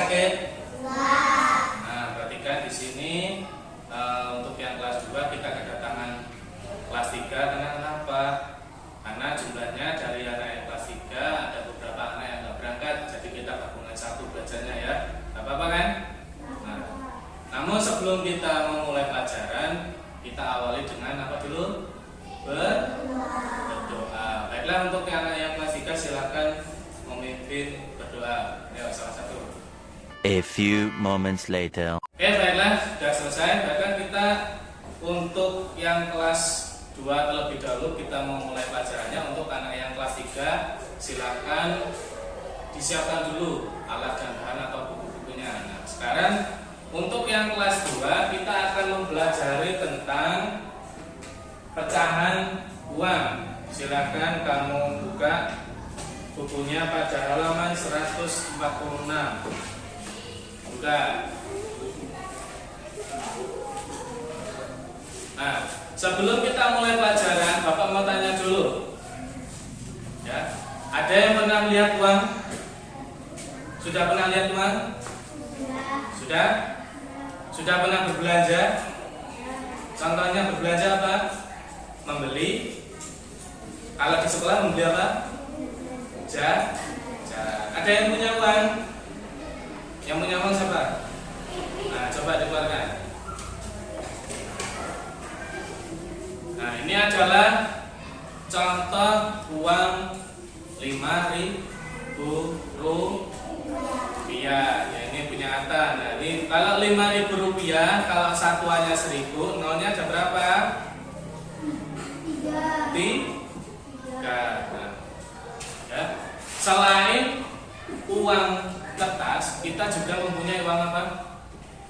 sakit? Nah, perhatikan di sini untuk yang kelas 2 kita kedatangan kelas 3 karena kenapa? Karena jumlahnya dari anak yang kelas 3 ada beberapa anak yang nggak berangkat, jadi kita gabungan satu belajarnya ya. Gak apa-apa kan? Nah, namun sebelum kita memulai pelajaran, kita awali dengan apa dulu? Berdoa. Baiklah, untuk anak yang kelas 3 silakan memimpin berdoa. Ayo, salah satu. A few moments later. Oke, baiklah, sudah selesai. Bahkan kita untuk yang kelas 2 terlebih dahulu kita mau mulai pelajarannya. Untuk anak yang kelas 3 silakan disiapkan dulu alat dan bahan atau buku-bukunya. Nah, sekarang untuk yang kelas 2 kita akan mempelajari tentang pecahan uang. Silakan kamu buka bukunya pada halaman 146. Buka. Nah, sebelum kita mulai pelajaran, Bapak mau tanya dulu. Ya, ada yang pernah melihat uang? Sudah pernah lihat uang? Sudah? Sudah pernah berbelanja? Contohnya berbelanja apa? Membeli. Kalau di sekolah membeli apa? Ada yang punya uang? Yang punya uang siapa? Nah, coba dikeluarkan. Nah, ini adalah contoh uang 5.000 rupiah. Ya, ini punya Atta. Nah, ini kalau 5.000 rupiah, kalau satuannya 1.000, nolnya ada berapa? 3. Nah, ya. Selain uang kertas, kita juga mempunyai uang apa?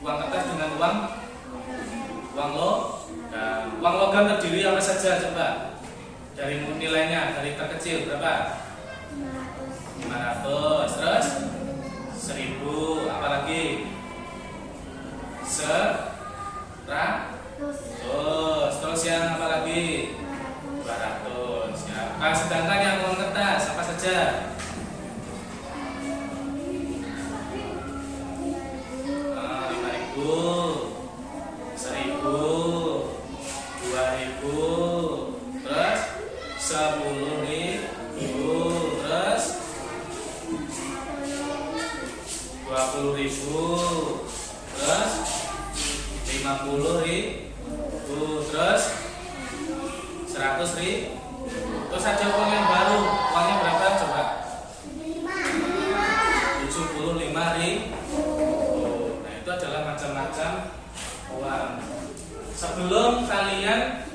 Uang kertas dengan uang logam. Uang logam terdiri apa saja coba? Dari nilainya, dari terkecil berapa? 500. Terus 1.000, apalagi? 100. Terus yang apalagi? 200. Ya. Nah, sedangkan yang uang kertas apa saja? 1.000, 2.000, terus 10.000, terus 20.000, terus 50.000, terus 100.000. Terus ada uang yang baru. Uangnya berapa coba? 75.000. Nah, itu adalah macam-macam uang. Sebelum kalian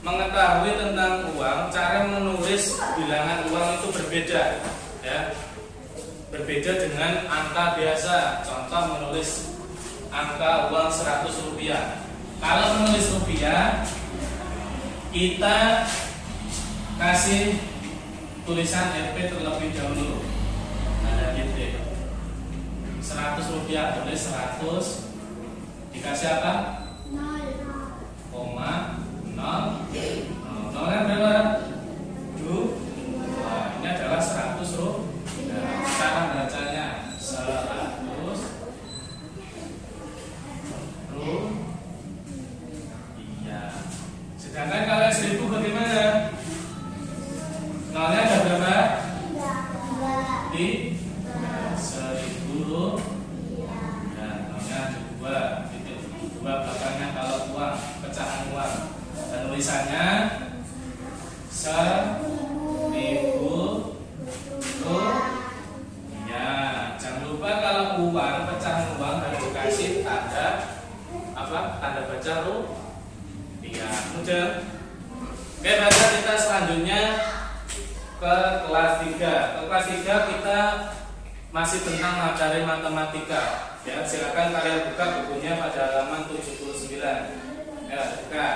mengetahui tentang uang, cara menulis bilangan uang itu berbeda, ya. Berbeda dengan angka biasa. Contoh menulis angka uang 100 rupiah. Kalau menulis rupiah, kita kasih tulisan Rp terlebih dahulu. Ada titik. 100 rupiah, tulis 100. Dikasih apa? 0,0. Nolnya berapa? 2. Ini adalah 100 rupiah. Cara bacanya 100 rupiah. Sedangkan kalau 1.000 bagaimana? Nolnya ada berapa? Di 1.000 rupiah. Nolnya ada 2. Titik 2 belakangnya kalau uang, pecahan uang. Dan tulisannya 1.000 rupiah. Jangan lupa kalau uang, pecahan uang harus dikasih tanda apa? Tanda baca rupiah. Mudah. Oke, baca kita selanjutnya ke kelas 3. Ke kelas 3 kita masih tentang materi matematika. Ya, silakan kalian buka bukunya pada halaman 79. Ya, buka.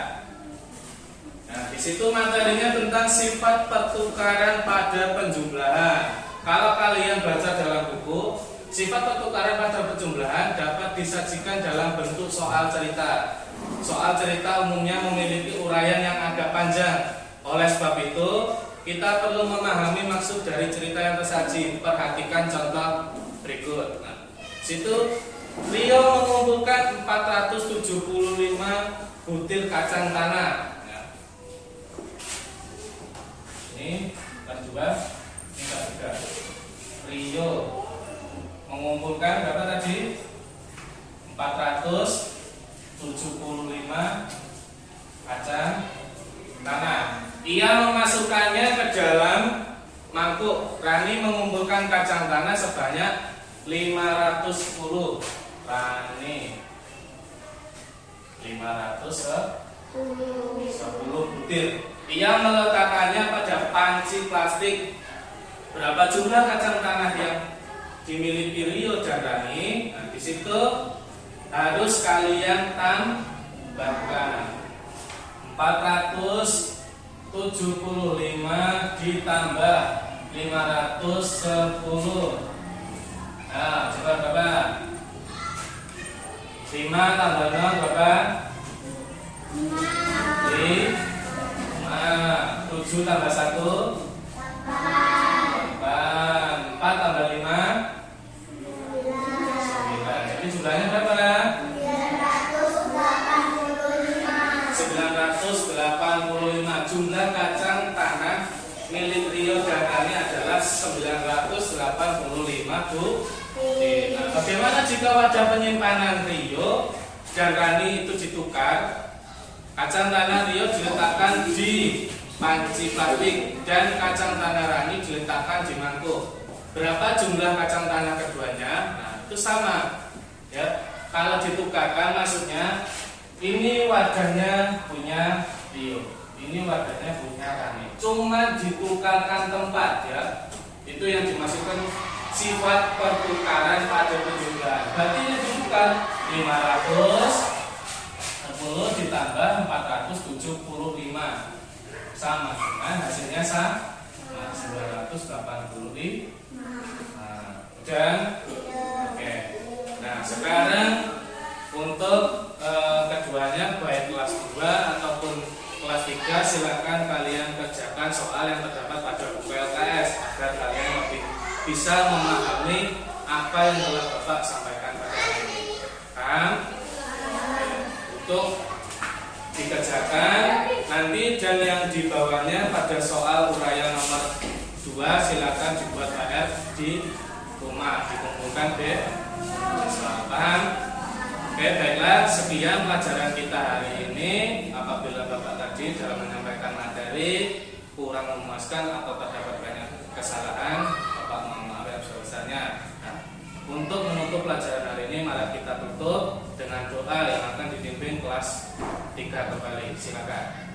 Nah, di situ materinya tentang sifat pertukaran pada penjumlahan. Kalau kalian baca dalam buku, sifat pertukaran pada penjumlahan dapat disajikan dalam bentuk soal cerita. Soal cerita umumnya memiliki uraian yang agak panjang. Oleh sebab itu, kita perlu memahami maksud dari cerita yang tersaji. Perhatikan contoh berikut. Nah, Situ Rio mengumpulkan 475 butir kacang tanah. Ya. Ini kelas 2, ini kelas 3. Rio mengumpulkan berapa tadi? 475 kacang tanah. Ia memasukkannya ke dalam mangkuk. Rani mengumpulkan kacang tanah sebanyak 510. Rani 510 butir. Ia meletakkannya pada panci plastik. Berapa jumlah kacang tanah yang dimiliki Rio dan Rani? Nah, di situ harus kalian tambahkan 475 ditambah 510. Nah, coba berapa? 5 tambah 0 berapa? 5. 7 tambah 1 8. 4 tambah 5 9. Jadi jumlahnya berapa? 985. Jumlah kacang tanah milik Rio dan Rani adalah 985 butir. Nah, bagaimana jika wadah penyimpanan Rio dan Rani itu ditukar? Kacang tanah Rio diletakkan di panci plastik dan kacang tanah Rani diletakkan di mangkuk. Berapa jumlah kacang tanah keduanya? Nah, itu sama. Ya, kalau ditukarkan maksudnya ini wadahnya punya Rio, ini wadahnya punya Rani. Cuma ditukarkan tempat ya. Itu yang dimaksudkan sifat pertukaran pada penjumlahan. Berarti ini ditukar 510 ditambah 475 sama dengan hasilnya sama 985. Dan oke. Nah, sekarang untuk keduanya baik kelas 2 ataupun kelas 3 silakan kalian kerjakan soal yang terdapat pada buku LKS agar kalian lebih bisa memahami apa yang telah Bapak sampaikan pada hari ini. Untuk dikerjakan nanti, dan yang di bawahnya pada soal uraian nomor 2 silakan dibuat PR di rumah, dikumpulkan di selatan. Oke, baiklah, sekian pelajaran kita hari ini. Apabila Bapak tadi dalam menyampaikan materi kurang memuaskan atau terdapat banyak kesalahan, Bapak mohon maaf yang sebesar-besarnya. Nah, untuk menutup pelajaran hari ini, mari kita tutup dengan doa yang akan dipimpin kelas 3 kembali. Silakan.